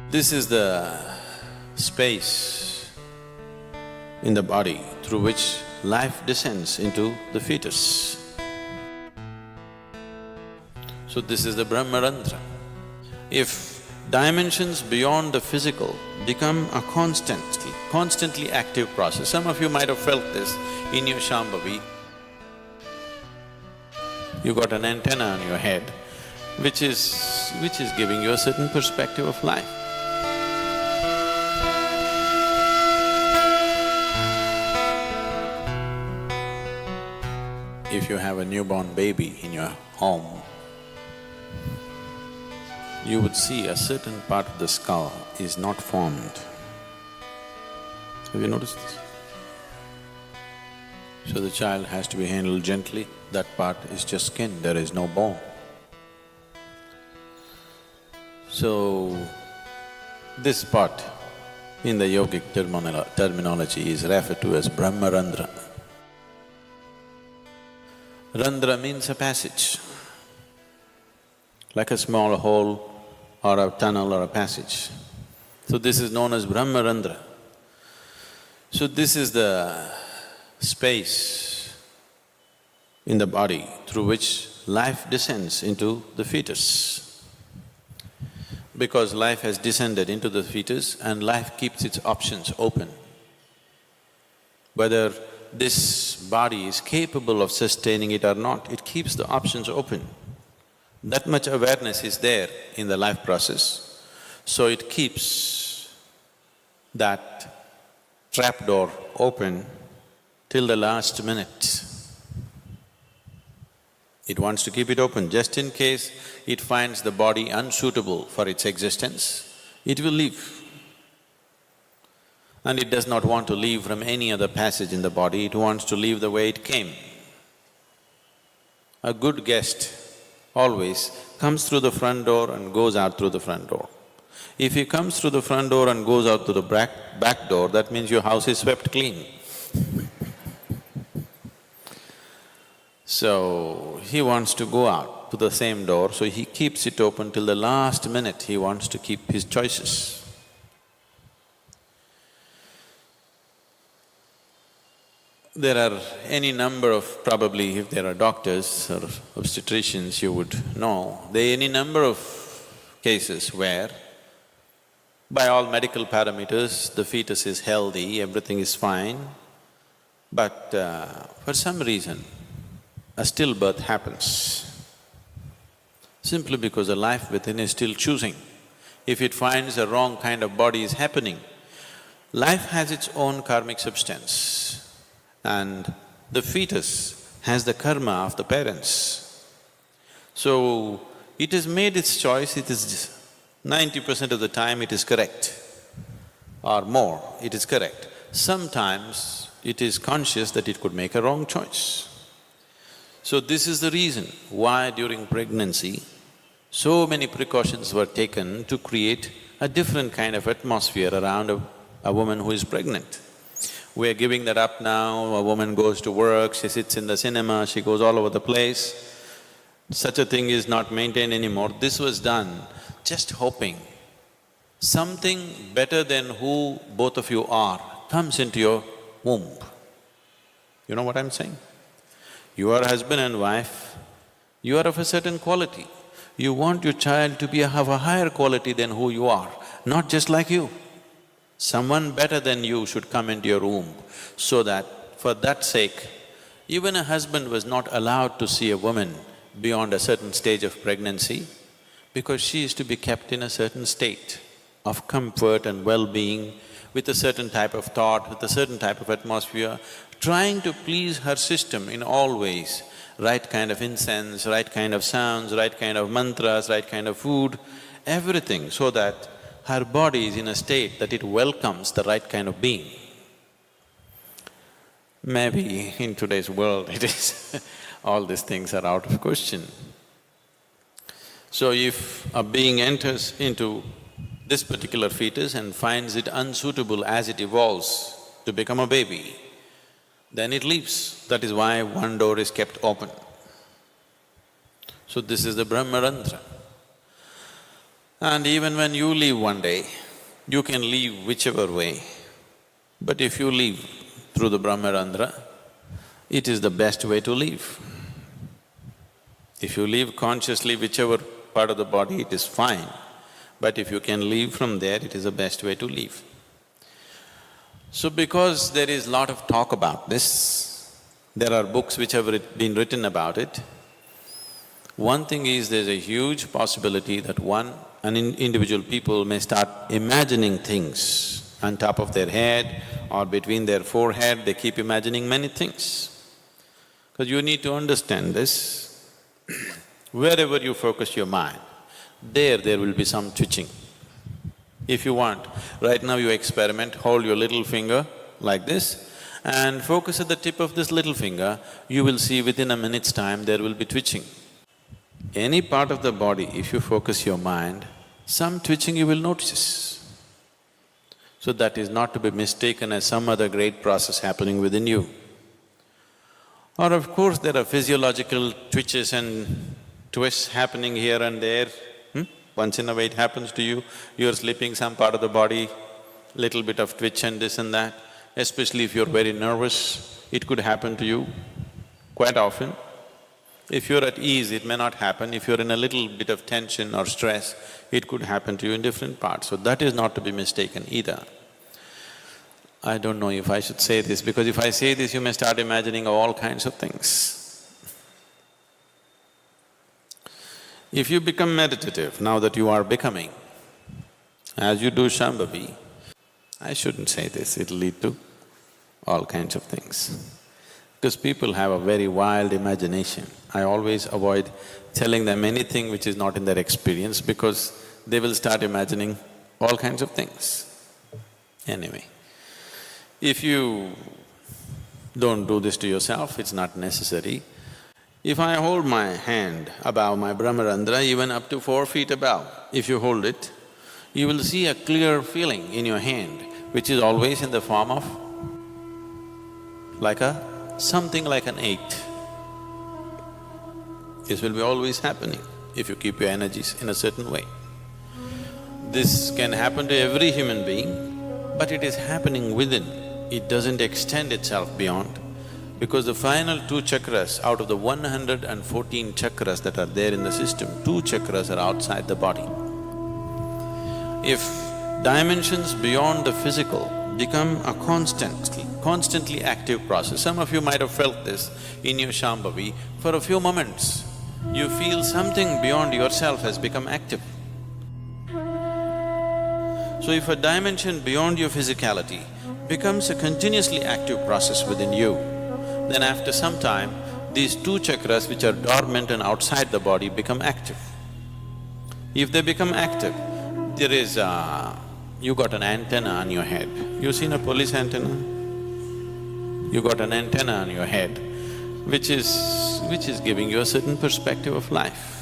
This is the space in the body through which life descends into the fetus. So this is the Brahmarandhra. If dimensions beyond the physical become a constantly active process, some of you might have felt this in your Shambhavi. You got an antenna on your head, which is giving you a certain perspective of life. If you have a newborn baby in your home, you would see a certain part of the skull is not formed. Have you noticed this? So the child has to be handled gently, that part is just skin, there is no bone. So, this part in the yogic terminology is referred to as Brahmarandhra. Randhra means a passage, like a small hole or a tunnel or a passage. So this is known as Brahmarandhra. So this is the space in the body through which life descends into the fetus. Because life has descended into the fetus and life keeps its options open. Whether this body is capable of sustaining it or not, it keeps the options open. That much awareness is there in the life process, so it keeps that trapdoor open till the last minute. It wants to keep it open just in case it finds the body unsuitable for its existence, it will leave. And it does not want to leave from any other passage in the body, it wants to leave the way it came. A good guest always comes through the front door and goes out through the front door. If he comes through the front door and goes out to the back door, that means your house is swept clean. So, he wants to go out to the same door, so he keeps it open till the last minute, he wants to keep his choices. There are any number of… probably if there are doctors or obstetricians, you would know, there are any number of cases where by all medical parameters, the fetus is healthy, everything is fine, but for some reason, a stillbirth happens. Simply because the life within is still choosing. If it finds a wrong kind of body is happening, life has its own karmic substance. And the fetus has the karma of the parents. So, it has made its choice, it is 90% of the time it is correct, or more, it is correct. Sometimes it is conscious that it could make a wrong choice. So this is the reason why during pregnancy, so many precautions were taken to create a different kind of atmosphere around a woman who is pregnant. We're giving that up now, a woman goes to work, she sits in the cinema, she goes all over the place. Such a thing is not maintained anymore. This was done just hoping something better than who both of you are comes into your womb. You know what I'm saying? You are husband and wife, you are of a certain quality. You want your child to have a higher quality than who you are, not just like you. Someone better than you should come into your womb, so that for that sake, even a husband was not allowed to see a woman beyond a certain stage of pregnancy, because she is to be kept in a certain state of comfort and well-being, with a certain type of thought, with a certain type of atmosphere, trying to please her system in all ways, right kind of incense, right kind of sounds, right kind of mantras, right kind of food, everything, so that her body is in a state that it welcomes the right kind of being. Maybe in today's world it is all these things are out of question. So if a being enters into this particular fetus and finds it unsuitable as it evolves to become a baby, then it leaves. That is why one door is kept open. So this is the Brahmarandhra. And even when you leave one day, you can leave whichever way. But if you leave through the Brahmarandhra, it is the best way to live. If you live consciously whichever part of the body, it is fine. But if you can leave from there, it is the best way to live. So because there is lot of talk about this, there are books which have been written about it, one thing is there's a huge possibility that individual people may start imagining things on top of their head or between their forehead, they keep imagining many things. Because you need to understand this, wherever you focus your mind, there will be some twitching. If you want, right now you experiment, hold your little finger like this and focus at the tip of this little finger, you will see within a minute's time there will be twitching. Any part of the body, if you focus your mind, some twitching you will notice. So that is not to be mistaken as some other great process happening within you. Or of course, there are physiological twitches and twists happening here and there. Once in a while it happens to you, you're sleeping, some part of the body, little bit of twitch and this and that. Especially if you're very nervous, it could happen to you quite often. If you're at ease, it may not happen. If you're in a little bit of tension or stress, it could happen to you in different parts. So that is not to be mistaken either. I don't know if I should say this, because if I say this, you may start imagining all kinds of things. If you become meditative, now that you are becoming, as you do Shambhavi, I shouldn't say this, it'll lead to all kinds of things. Because people have a very wild imagination. I always avoid telling them anything which is not in their experience because they will start imagining all kinds of things. Anyway, if you don't do this to yourself, it's not necessary. If I hold my hand above my Brahmarandhra, even up to 4 feet above, if you hold it, you will see a clear feeling in your hand, which is always in the form of something like an 8. This will be always happening if you keep your energies in a certain way. This can happen to every human being, but it is happening within. It doesn't extend itself beyond, because the final 2 chakras out of the 114 chakras that are there in the system, 2 chakras are outside the body. If dimensions beyond the physical become a constantly active process, some of you might have felt this in your Shambhavi, for a few moments, you feel something beyond yourself has become active. So if a dimension beyond your physicality becomes a continuously active process within you, then after some time, these 2 chakras which are dormant and outside the body become active. If they become active, there is you got an antenna on your head. You seen a police antenna? You got an antenna on your head, which is giving you a certain perspective of life.